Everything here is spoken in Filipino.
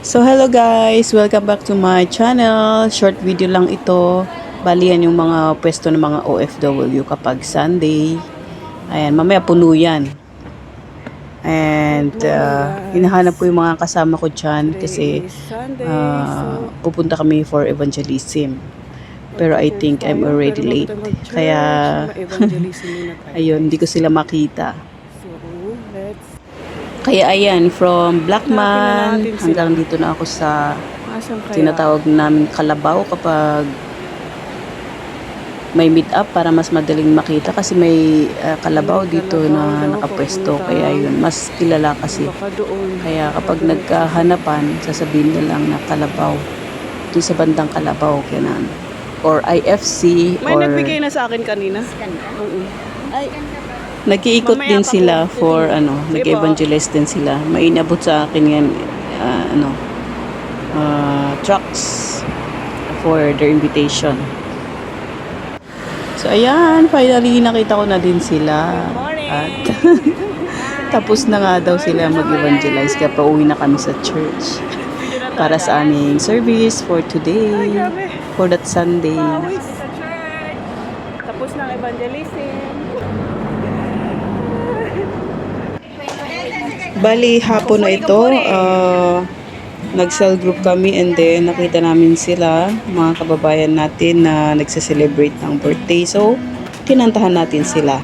So hello guys, welcome back to my channel. Short video lang ito. Bali yan yung mga pwesto ng mga OFW kapag Sunday. Ayan, mamaya puno yan. And hinahanap ko yung mga kasama ko dyan kasi pupunta kami for evangelism. Pero I think I'm already late. Kaya ayun, hindi ko sila makita. Kaya ayan, from Blackman hanggang dito na ako sa tinatawag namin Kalabaw kapag may meet up para mas madaling makita kasi may Kalabaw dito na nakapwesto. Kaya yun, mas kilala kasi. Kaya kapag nagkahanapan, sasabihin nila lang na Kalabaw. Doon sa bandang Kalabaw, ganun. Or IFC. May or nagbigay na sa akin kanina. Ay, nag-iikot din sila for nag-evangelize din sila. May inabot sa akin yan trucks for their invitation. So ayan, finally nakita ko na din sila. At tapos na nga daw sila mag-evangelize kaya pauwi na kami sa church para sa aming service for today, for that Sunday. tapos ng evangelism. Bali, hapon na ito, nag-cell group kami and then nakita namin sila, mga kababayan natin na nagse-celebrate ng birthday. So, kinantahan natin sila.